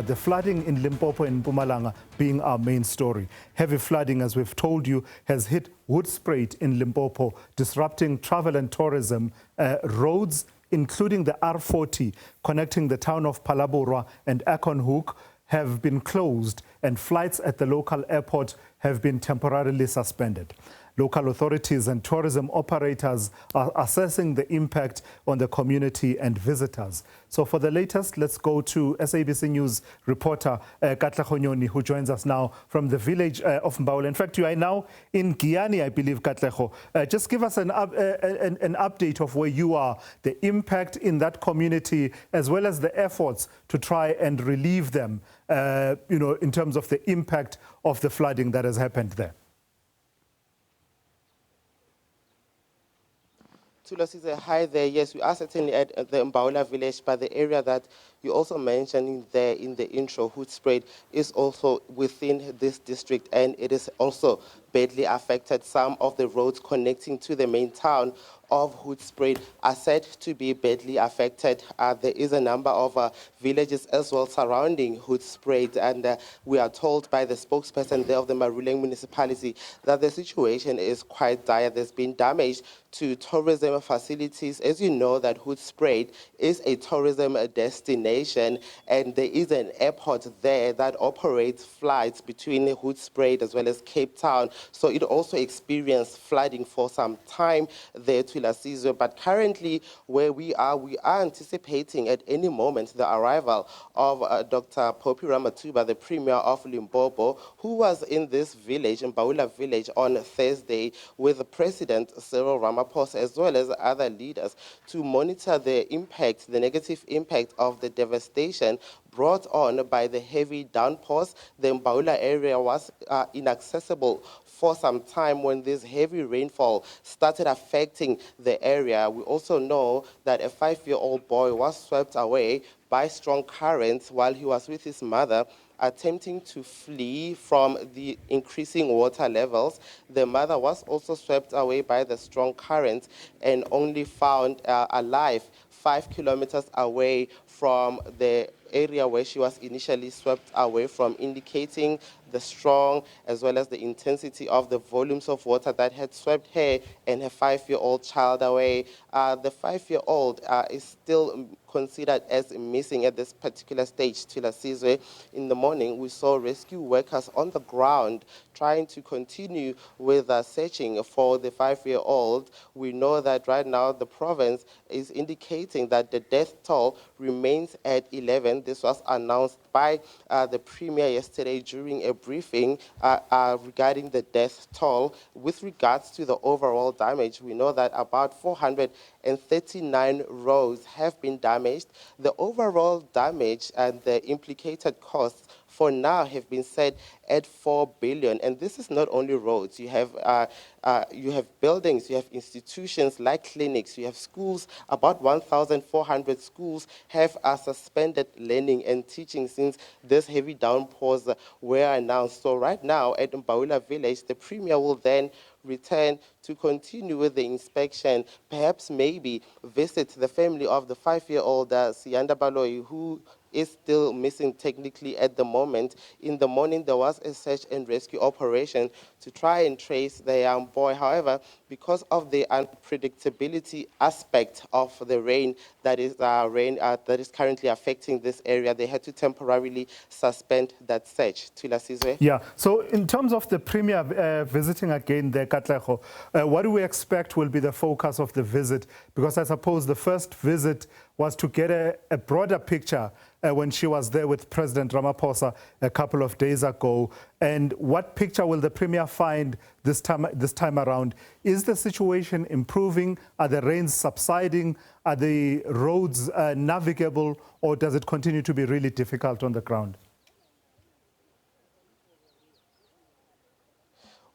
The flooding in Limpopo and Mpumalanga being our main story. Heavy flooding, as we've told you, has hit Hoedspruit in Limpopo, disrupting travel and tourism. Roads, including the R40, connecting the town of Phalaborwa and Acornhoek, have been closed, and flights at the local airport have been temporarily suspended. Local authorities and tourism operators are assessing the impact on the community and visitors. So for the latest, let's go to SABC News reporter Katlego Nyoni, who joins us now from the village of Mbaula. In fact, you are now in Giyani, I believe, Katlego. Just give us an update of where you are, the impact in that community, as well as the efforts to try and relieve them, in terms of the impact of the flooding that has happened there. Hi there. Yes, we are certainly at the Mbaula Village, but the area that you also mentioned there in the intro, Hoedspruit, is also within this district, and it is also badly affected. Some of the roads connecting to the main town of Hoedspruit are said to be badly affected. There is a number of villages as well surrounding Hoedspruit, and we are told by the spokesperson there of the Maruling municipality that the situation is quite dire. There's been damage to tourism facilities. As you know, that Hoedspruit is a tourism destination, and there is an airport there that operates flights between Hoedspruit as well as Cape Town. So it also experienced flooding for some time there to Lasizwe. But currently, where we are anticipating at any moment the arrival of Dr. Poppy Ramathuba, the Premier of Limpopo, who was in this village, Mbaula Village, on Thursday with President Cyril Ramaphosa as well as other leaders to monitor the impact, the negative impact of the devastation brought on by the heavy downpours. The Mbaula area was inaccessible for some time when this heavy rainfall started affecting the area. We also know that a 5-year-old boy was swept away by strong currents while he was with his mother, attempting to flee from the increasing water levels. The mother was also swept away by the strong currents and only found alive 5 kilometers away from the area where she was initially swept away from, indicating the strong as well as the intensity of the volumes of water that had swept her and her 5-year-old child away. The 5-year-old is still considered as missing at this particular stage. Lasizwe, in the morning, we saw rescue workers on the ground trying to continue with searching for the 5-year-old. We know that right now the province is indicating that the death toll remains at 11. This was announced by the Premier yesterday during a briefing regarding the death toll. With regards to the overall damage, we know that about 439 roads have been damaged. The overall damage and the implicated costs for now have been set at 4 billion. And this is not only roads. You have buildings, you have institutions like clinics, you have schools. About 1,400 schools have suspended learning and teaching since this heavy downpours were announced. So right now at Mbaula Village, the Premier will then return to continue with the inspection, perhaps maybe visit the family of the 5-year-old Siyanda Baloyi, who is still missing technically at the moment. In the morning, there was a search and rescue operation to try and trace the young boy. However, because of the unpredictability aspect of the rain that is currently affecting this area, they had to temporarily suspend that search. Lasizwe? Yeah, so in terms of the Premier visiting again there, Katlego, what do we expect will be the focus of the visit? Because I suppose the first visit was to get a broader picture when she was there with President Ramaphosa a couple of days ago. And what picture will the Premier find this time around? Is the situation improving? Are the rains subsiding? Are the roads navigable? Or does it continue to be really difficult on the ground?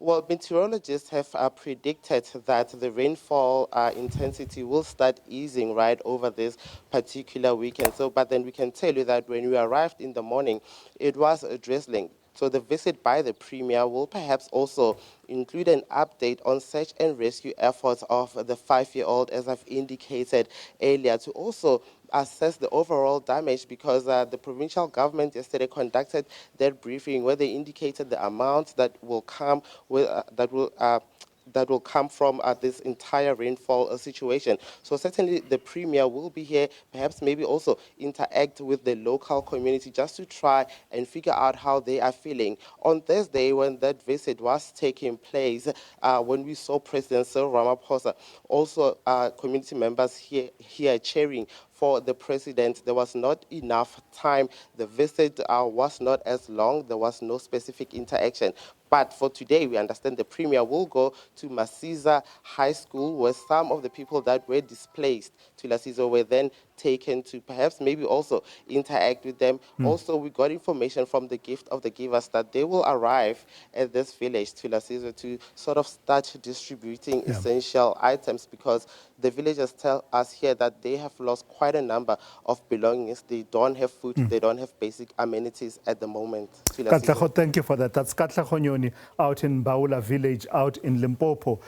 Well, meteorologists have predicted that the rainfall intensity will start easing right over this particular weekend. But then we can tell you that when we arrived in the morning, it was drizzling. So the visit by the Premier will perhaps also include an update on search and rescue efforts of the 5-year-old, as I've indicated earlier, to also assess the overall damage, because the provincial government yesterday conducted their briefing where they indicated the amount that will come with that will come from this entire rainfall situation. So certainly the Premier will be here, perhaps maybe also interact with the local community just to try and figure out how they are feeling. On Thursday, when that visit was taking place, when we saw President Cyril Ramaphosa, also community members here cheering for the president, there was not enough time. The visit was not as long. There was no specific interaction. But for today, we understand the Premier will go to Masiza High School, where some of the people that were displaced to Lasizo were then taken to perhaps maybe also interact with them. Also, we got information from the Gift of the Givers that they will arrive at this village to Lasizo to sort of start distributing essential items, because the villagers tell us here that they have lost quite a number of belongings. They don't have food, they don't have basic amenities at the moment. To Lasizo. Katlego, thank you for that. That's Katlego Nyoni out in Mbaula Village, out in Limpopo.